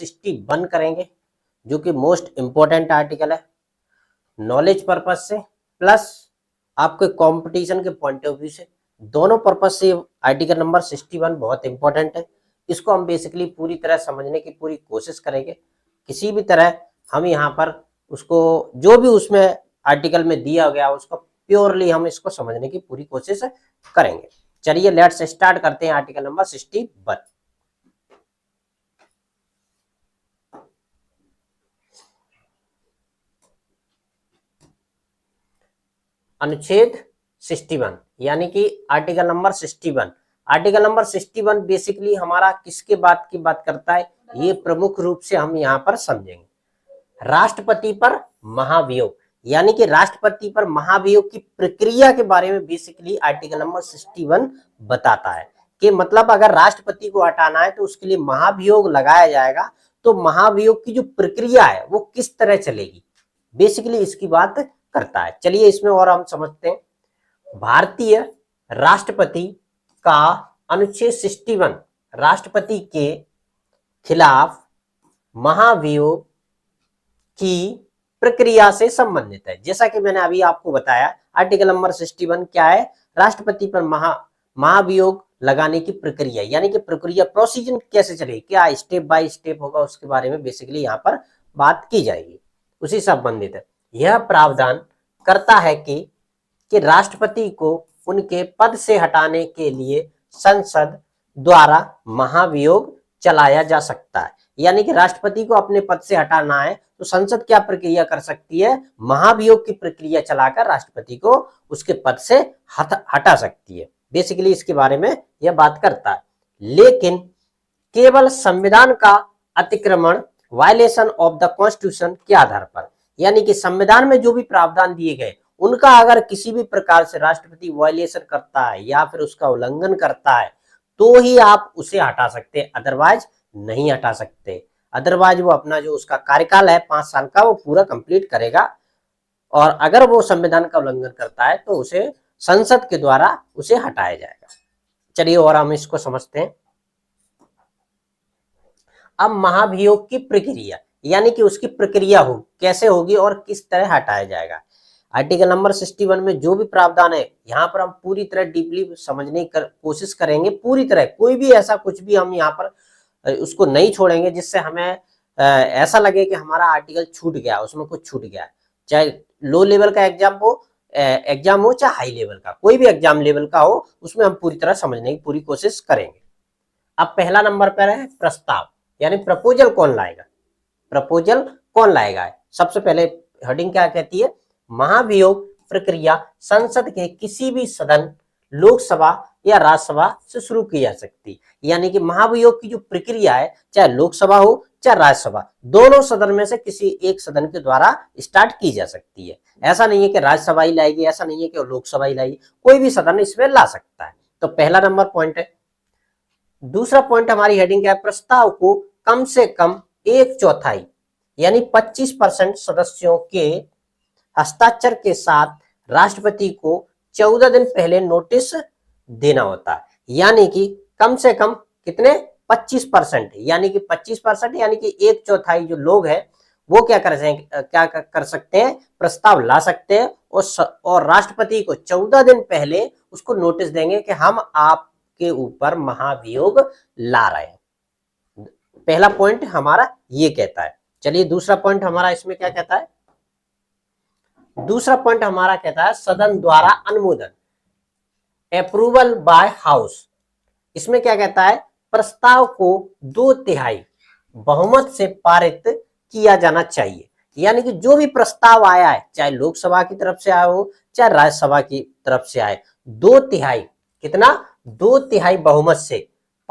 61 करेंगे, जो कि मोस्ट इंपॉर्टेंट आर्टिकल है नॉलेज पर्पज से प्लस आपके कंपटीशन के पॉइंट ऑफ व्यू से, दोनों पर्पज से आर्टिकल नंबर 61 बहुत इंपॉर्टेंट है। इसको हम बेसिकली पूरी तरह समझने की पूरी कोशिश करेंगे। किसी भी तरह हम यहाँ पर उसको जो भी उसमें आर्टिकल में दिया गया उसको प्योरली हम इसको समझने की पूरी कोशिश करेंगे। चलिए लेट्स स्टार्ट करते हैं आर्टिकल नंबर 61। अनुच्छेद 61 यानी कि article number 61। Article number 61 basically हमारा किसके बात की बात करता है, ये प्रमुख रूप से हम यहाँ पर समझेंगे। राष्ट्रपति पर महाभियोग यानी कि राष्ट्रपति पर महाभियोग की प्रक्रिया के बारे में बेसिकली आर्टिकल नंबर 61 बताता है कि मतलब अगर राष्ट्रपति को हटाना है तो उसके लिए महाभियोग लगाया जाएगा, तो महाभियोग की जो प्रक्रिया है वो किस तरह चलेगी, बेसिकली इसकी बात करता है। चलिए इसमें और हम समझते हैं। भारतीय राष्ट्रपति का अनुच्छेद 61 राष्ट्रपति के खिलाफ महाभियोग की प्रक्रिया से संबंधित है। जैसा कि मैंने अभी आपको बताया आर्टिकल नंबर 61 क्या है, राष्ट्रपति पर महाभियोग लगाने की प्रक्रिया यानी कि प्रक्रिया प्रोसीजर कैसे चलेगी, क्या स्टेप बाय स्टेप होगा, उसके बारे में बेसिकली यहाँ पर बात की जाएगी, उसी संबंधित है। यह प्रावधान करता है कि राष्ट्रपति को उनके पद से हटाने के लिए संसद द्वारा महाभियोग चलाया जा सकता है। यानी कि राष्ट्रपति को अपने पद से हटाना है तो संसद क्या प्रक्रिया कर सकती है, महाभियोग की प्रक्रिया चलाकर राष्ट्रपति को उसके पद से हटा सकती है। बेसिकली इसके बारे में यह बात करता है। लेकिन केवल संविधान का अतिक्रमण वायलेशन ऑफ द कॉन्स्टिट्यूशन के आधार पर, यानी कि संविधान में जो भी प्रावधान दिए गए उनका अगर किसी भी प्रकार से राष्ट्रपति वायलेशन करता है या फिर उसका उल्लंघन करता है तो ही आप उसे हटा सकते हैं, अदरवाइज नहीं हटा सकते। अदरवाइज वो अपना जो उसका कार्यकाल है 5 साल का वो पूरा कंप्लीट करेगा, और अगर वो संविधान का उल्लंघन करता है तो उसे संसद के द्वारा उसे हटाया जाएगा। चलिए और हम इसको समझते हैं। अब महाभियोग की प्रक्रिया यानी कि उसकी प्रक्रिया हो कैसे होगी और किस तरह हटाया जाएगा। आर्टिकल नंबर 61 में जो भी प्रावधान है यहाँ पर हम पूरी तरह डीपली समझने की कोशिश करेंगे, पूरी तरह कोई भी ऐसा कुछ भी हम यहाँ पर उसको नहीं छोड़ेंगे जिससे हमें ऐसा लगे कि हमारा आर्टिकल छूट गया, उसमें कुछ छूट गया। चाहे लो लेवल का एग्जाम हो चाहे हाई लेवल का, कोई भी एग्जाम लेवल का हो, उसमें हम पूरी तरह समझने की पूरी कोशिश करेंगे। अब पहला नंबर पर है प्रस्ताव यानी प्रपोजल कौन लाएगा, प्रपोजल कौन लाएगा। सबसे पहले हेडिंग क्या कहती है, महाभियोग प्रक्रिया संसद के किसी भी सदन लोकसभा या राज्यसभा से शुरू की जा सकती, यानी कि महाभियोग की जो प्रक्रिया है चाहे लोकसभा हो चाहे राज्यसभा, दोनों सदन में से किसी एक सदन के द्वारा स्टार्ट की जा सकती है। ऐसा नहीं है कि राज्यसभा ही लाएगी, ऐसा नहीं है कि लोकसभा ही लाएगी, कोई भी सदन इसमें ला सकता है। तो पहला नंबर पॉइंट है। दूसरा पॉइंट हमारी हेडिंग क्या है, प्रस्ताव को कम से कम 1/4 यानी 25% सदस्यों के हस्ताक्षर के साथ राष्ट्रपति को 14 दिन पहले नोटिस देना होता है। यानी कि कम से कम कितने 25% यानी कि 25% यानी कि 1/4 जो लोग हैं वो क्या कर सकते हैं, प्रस्ताव ला सकते हैं और राष्ट्रपति को 14 दिन पहले उसको नोटिस देंगे कि हम आपके ऊपर महाभियोग ला रहे हैं। पहला पॉइंट हमारा ये कहता है। चलिए दूसरा पॉइंट हमारा इसमें क्या कहता है, दूसरा पॉइंट हमारा कहता है सदन द्वारा अनुमोदन, अप्रूवल बाय हाउस। इसमें क्या कहता है, प्रस्ताव को 2/3 बहुमत से पारित किया जाना चाहिए। यानी कि जो भी प्रस्ताव आया है चाहे लोकसभा की तरफ से आया हो चाहे राज्यसभा की तरफ से आए, 2/3 कितना 2/3 बहुमत से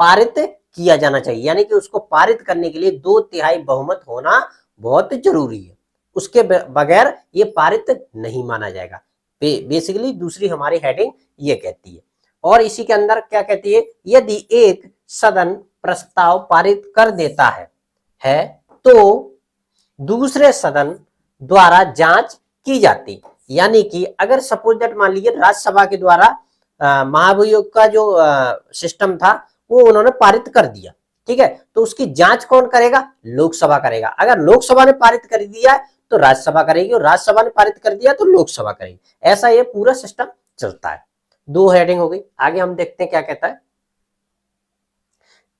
पारित किया जाना चाहिए। यानी कि उसको पारित करने के लिए 2/3 बहुमत होना बहुत जरूरी है, उसके बगैर ये पारित नहीं माना जाएगा। बेसिकली दूसरी हमारी हेडिंग ये कहती है। और इसी के अंदर क्या कहती है, यदि एक सदन प्रस्ताव पारित कर देता है तो दूसरे सदन द्वारा जांच की जाती। यानी कि अगर सपोज दैट मान लीजिए राज्यसभा के द्वारा महाभियोग का जो सिस्टम था वो उन्होंने पारित कर दिया, ठीक है, तो उसकी जांच कौन करेगा? लोकसभा करेगा। अगर लोकसभा ने पारित कर दिया है तो राज्यसभा करेगी, और राज्यसभा ने पारित कर दिया तो लोकसभा करेगी। ऐसा ये पूरा सिस्टम चलता है। 2 हेडिंग हो गई। आगे हम देखते हैं क्या कहता है।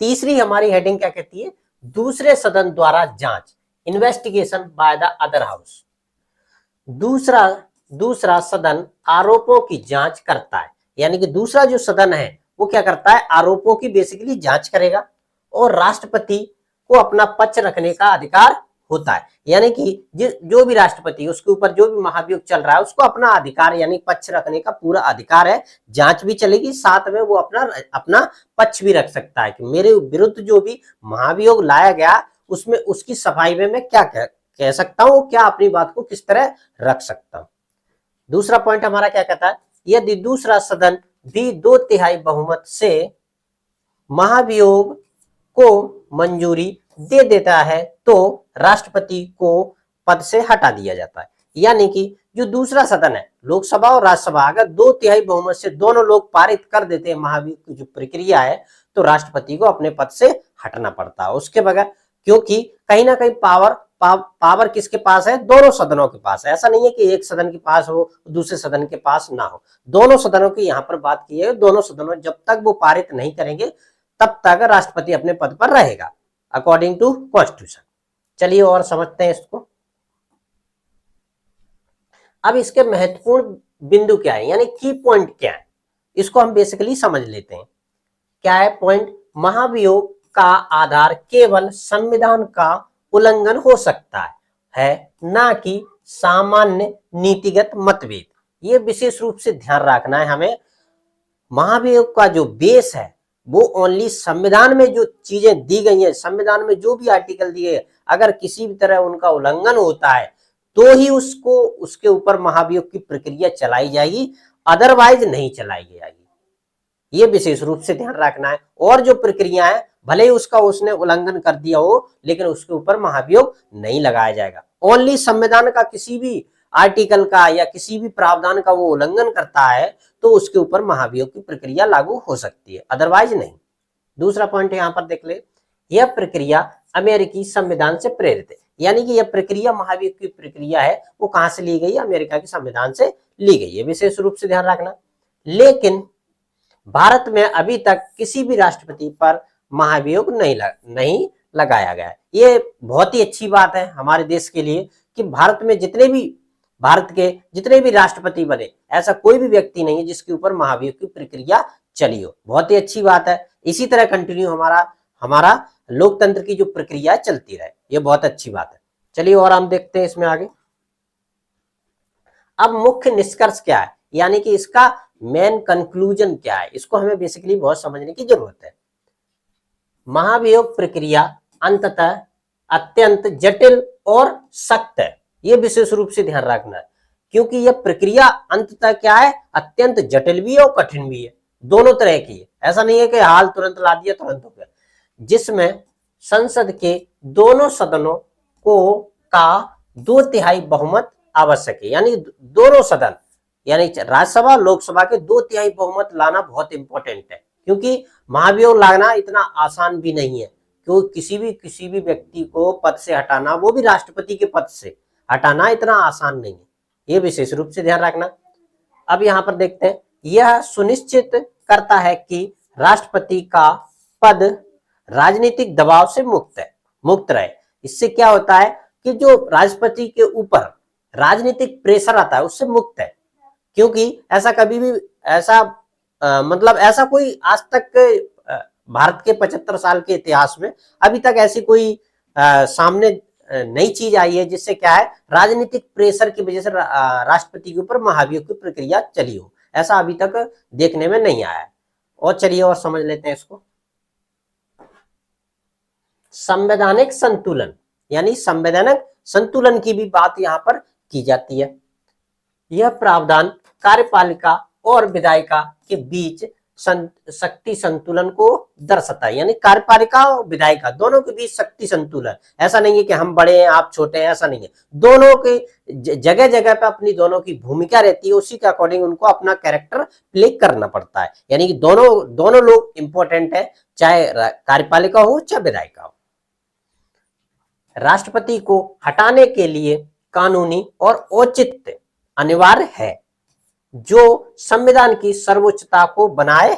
तीसरी हमारी हेडिंग क्या कहती है? दूसरे सदन द्वारा जांच, investigation by the other house. दूसरा सदन आरोपों की जांच करता है, यानी कि दूसरा जो सदन है वो क्या करता है? आरोपों की बेसिकली जांच करेगा, और राष्ट्रपति को अपना पक्ष रखने का अधिकार होता है। यानी कि जो भी राष्ट्रपति, उसके ऊपर जो भी महाभियोग चल रहा है, उसको अपना अधिकार यानी पक्ष रखने का पूरा अधिकार है। जांच भी चलेगी, साथ में वो अपना पक्ष भी रख सकता है कि मेरे विरुद्ध जो भी महाभियोग लाया गया उसमें उसकी सफाई में मैं क्या कह सकता हूं, क्या अपनी बात को किस तरह रख सकता हूं। दूसरा पॉइंट हमारा क्या कहता है? यदि दूसरा सदन भी 2/3 बहुमत से महाभियोग को मंजूरी दे देता है तो राष्ट्रपति को पद से हटा दिया जाता है। यानी कि जो दूसरा सदन है, लोकसभा और राज्यसभा, अगर 2/3 बहुमत से दोनों लोग पारित कर देते हैं महाभियोग की जो प्रक्रिया है, तो राष्ट्रपति को अपने पद से हटना पड़ता है उसके बगैर। क्योंकि कहीं ना कहीं पावर किसके पास है? दोनों सदनों के पास है। ऐसा नहीं है कि एक सदन के पास हो दूसरे सदन के पास ना हो, दोनों सदनों की यहाँ पर बात की है। दोनों सदनों जब तक वो पारित नहीं करेंगे तब तक राष्ट्रपति अपने पद पर रहेगा अकॉर्डिंग टू कॉन्स्टिट्यूशन। चलिए और समझते हैं इसको। अब इसके महत्वपूर्ण बिंदु क्या है, यानी की पॉइंट क्या है, इसको हम बेसिकली समझ लेते हैं। क्या है पॉइंट? महाभियोग का आधार केवल संविधान का उल्लंघन हो सकता है, ना कि सामान्य नीतिगत मतभेद। ये विशेष रूप से ध्यान रखना है हमें। महाभियोग का जो बेस है वो ओनली संविधान में जो चीजें दी गई हैं, संविधान में जो भी आर्टिकल दिए, अगर किसी भी तरह उनका उल्लंघन होता है तो ही उसके ऊपर महाभियोग की प्रक्रिया चलाई जाएगी, अदरवाइज नहीं चलाई जाएगी। ये विशेष रूप से ध्यान रखना है। और जो प्रक्रिया है भले ही उसने उल्लंघन कर दिया हो, लेकिन उसके ऊपर महाभियोग नहीं लगाया जाएगा। ओनली संविधान का किसी भी आर्टिकल का या किसी भी प्रावधान का वो उल्लंघन करता है तो उसके ऊपर महाभियोग की प्रक्रिया लागू हो सकती है, अदरवाइज नहीं। दूसरा पॉइंट यहां पर देख ले, यह प्रक्रिया अमेरिकी संविधान से प्रेरित है। यानी कि यह प्रक्रिया, महाभियोग की प्रक्रिया है, वो कहां से ली गई? अमेरिका के संविधान से ली गई है, विशेष रूप से ध्यान रखना। लेकिन भारत में अभी तक किसी भी राष्ट्रपति पर महाभियोग नहीं लगाया गया है। ये बहुत ही अच्छी बात है हमारे देश के लिए कि भारत के जितने भी राष्ट्रपति बने, ऐसा कोई भी व्यक्ति नहीं है जिसके ऊपर महाभियोग की प्रक्रिया चली हो। बहुत ही अच्छी बात है। इसी तरह कंटिन्यू हमारा लोकतंत्र की जो प्रक्रिया चलती रहे, ये बहुत अच्छी बात है। चलिए और हम देखते हैं इसमें आगे। अब मुख्य निष्कर्ष क्या है, यानी कि इसका मेन कंक्लूजन क्या है, इसको हमें बेसिकली बहुत समझने की जरूरत है। महाभियोग प्रक्रिया अंततः अत्यंत जटिल और सख्त है। यह विशेष रूप से ध्यान रखना है, क्योंकि यह प्रक्रिया अंततः क्या है? अत्यंत जटिल भी है और कठिन भी है, दोनों तरह की है। ऐसा नहीं है कि हाल तुरंत ला दिया तुरंत हो गया, जिसमें संसद के दोनों सदनों का 2/3 बहुमत आवश्यक है। यानी दोनों सदन, यानी राज्यसभा लोकसभा के 2/3 बहुमत लाना बहुत इंपॉर्टेंट है, क्योंकि महाभियोग लाना इतना आसान भी नहीं है। क्योंकि किसी भी व्यक्ति को पद से हटाना, वो भी राष्ट्रपति के पद से हटाना, इतना आसान नहीं है। ये विशेष रूप से ध्यान रखना। अब यहां पर देखते हैं, यह सुनिश्चित करता है कि राष्ट्रपति का पद राजनीतिक दबाव से मुक्त रहे। इससे क्या होता है कि जो राष्ट्रपति के ऊपर राजनीतिक प्रेशर आता है उससे मुक्त है। क्योंकि ऐसा कभी भी ऐसा कोई आज तक भारत के 75 साल के इतिहास में अभी तक ऐसी कोई सामने नई चीज आई है जिससे क्या है, राजनीतिक प्रेशर की वजह से राष्ट्रपति के ऊपर महाभियोग की प्रक्रिया चली हो। ऐसा अभी तक देखने में नहीं आया है। और चलिए और समझ लेते हैं इसको। संवैधानिक संतुलन, यानी संवैधानिक संतुलन की भी बात यहां पर की जाती है। यह प्रावधान कार्यपालिका और विधायिका के बीच शक्ति संतुलन को दर्शाता है, यानी कार्यपालिका और विधायिका दोनों के बीच शक्ति संतुलन। ऐसा नहीं है कि हम बड़े हैं आप छोटे हैं, ऐसा नहीं है, दोनों के जगह जगह पे अपनी दोनों की भूमिका रहती है, उसी के अकॉर्डिंग उनको अपना कैरेक्टर प्ले करना पड़ता है। यानी कि दोनों लोग इंपॉर्टेंट है, चाहे कार्यपालिका हो चाहे विधायिका हो। राष्ट्रपति को हटाने के लिए कानूनी और औचित्य अनिवार्य है, जो संविधान की सर्वोच्चता को बनाए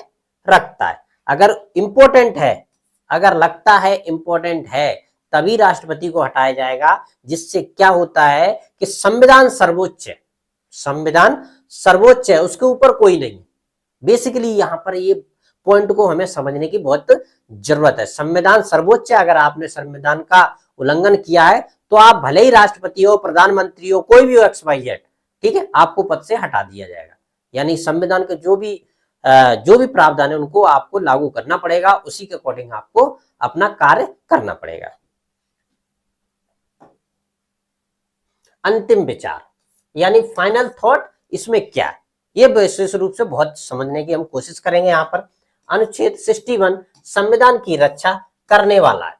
रखता है। अगर इंपॉर्टेंट है, अगर लगता है इंपॉर्टेंट है, तभी राष्ट्रपति को हटाया जाएगा, जिससे क्या होता है कि संविधान सर्वोच्च है, संविधान सर्वोच्च है, उसके ऊपर कोई नहीं। बेसिकली यहां पर ये पॉइंट को हमें समझने की बहुत जरूरत है। संविधान सर्वोच्च है, अगर आपने संविधान का उल्लंघन किया है तो आप भले ही राष्ट्रपति हो, प्रधानमंत्री हो, कोई भी हो, XYZ, ठीक है, आपको पद से हटा दिया जाएगा। यानी संविधान के जो भी प्रावधान है उनको आपको लागू करना पड़ेगा, उसी के अकॉर्डिंग आपको अपना कार्य करना पड़ेगा। अंतिम विचार यानी फाइनल थॉट इसमें क्या है, ये विशेष रूप से बहुत समझने की हम कोशिश करेंगे। यहाँ पर अनुच्छेद 61 संविधान की रक्षा करने वाला है,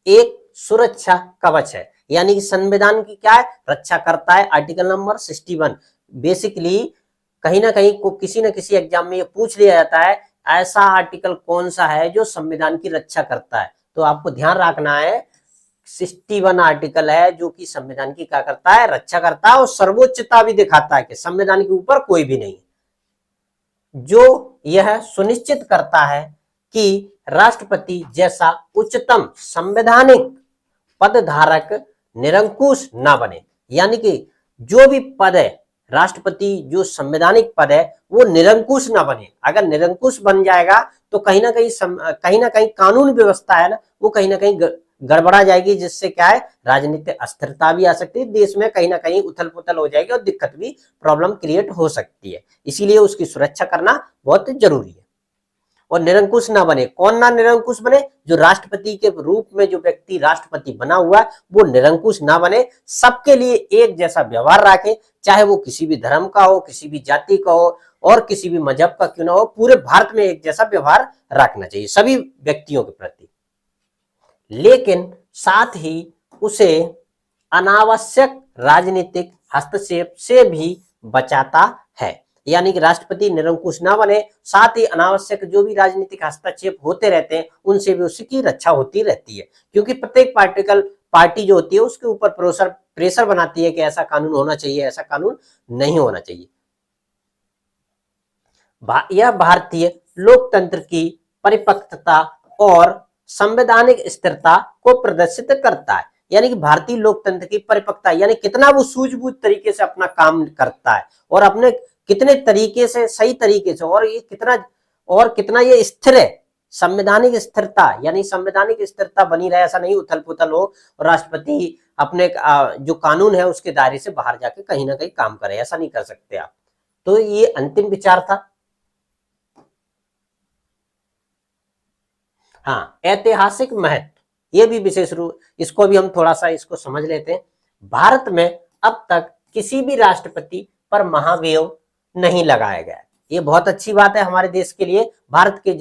एक सुरक्षा कवच है, यानी कि संविधान की क्या है, रक्षा करता है। आर्टिकल नंबर 61 बेसिकली कहीं ना कहीं को किसी न किसी एग्जाम में ये पूछ लिया जाता है, ऐसा आर्टिकल कौन सा है जो संविधान की रक्षा करता है। तो आपको ध्यान रखना है 61 आर्टिकल है जो कि संविधान की क्या करता है, रक्षा करता है और सर्वोच्चता भी दिखाता है कि संविधान के ऊपर कोई भी नहीं, जो यह सुनिश्चित करता है कि राष्ट्रपति जैसा उच्चतम संवैधानिक पदधारक निरंकुश ना बने। यानी कि जो भी पद है, राष्ट्रपति जो संवैधानिक पद है वो निरंकुश ना बने। अगर निरंकुश बन जाएगा तो कहीं ना कहीं कानून व्यवस्था है ना, वो कहीं ना कहीं गड़बड़ा जाएगी, जिससे क्या है, राजनीतिक अस्थिरता भी आ सकती है, देश में कहीं ना कहीं उथल पुथल हो जाएगी और दिक्कत भी, प्रॉब्लम क्रिएट हो सकती है। इसीलिए उसकी सुरक्षा करना बहुत जरूरी है। और निरंकुश ना बने, कौन ना निरंकुश बने, जो राष्ट्रपति के रूप में जो व्यक्ति राष्ट्रपति बना हुआ है वो निरंकुश ना बने, सबके लिए एक जैसा व्यवहार रखे, चाहे वो किसी भी धर्म का हो, किसी भी जाति का हो और किसी भी मजहब का क्यों ना हो, पूरे भारत में एक जैसा व्यवहार रखना चाहिए सभी व्यक्तियों के प्रति। लेकिन साथ ही उसे अनावश्यक राजनीतिक हस्तक्षेप से भी बचाता है। यानी कि राष्ट्रपति निरंकुश ना बने, साथ ही अनावश्यक जो भी राजनीतिक हस्तक्षेप होते रहते हैं उनसे भी उसकी रक्षा होती रहती है, क्योंकि प्रत्येक पार्टी जो होती है उसके ऊपर प्रेशर बनाती है कि ऐसा कानून होना चाहिए, ऐसा कानून नहीं होना चाहिए। यह भारतीय लोकतंत्र की परिपक्वता और संवैधानिक स्थिरता को प्रदर्शित करता है। यानी कि भारतीय लोकतंत्र की परिपक्वता यानी कितना वो सूझबूझ तरीके से अपना काम करता है और अपने कितने तरीके से, सही तरीके से, और कितना ये स्थिर है। संवैधानिक स्थिरता यानी संवैधानिक स्थिरता बनी रहे, ऐसा नहीं उथल पुथल हो और राष्ट्रपति अपने जो कानून है उसके दायरे से बाहर जाके कहीं ना कहीं काम करे, ऐसा नहीं कर सकते आप। तो ये अंतिम विचार था। हाँ, ऐतिहासिक महत्व, ये भी विशेष रूप, इसको भी हम थोड़ा सा इसको समझ लेते हैं। भारत में अब तक किसी भी राष्ट्रपति पर महाभियोग नहीं लगाया गया। ये बहुत अच्छी बात है हमारे देश के लिए। भारत के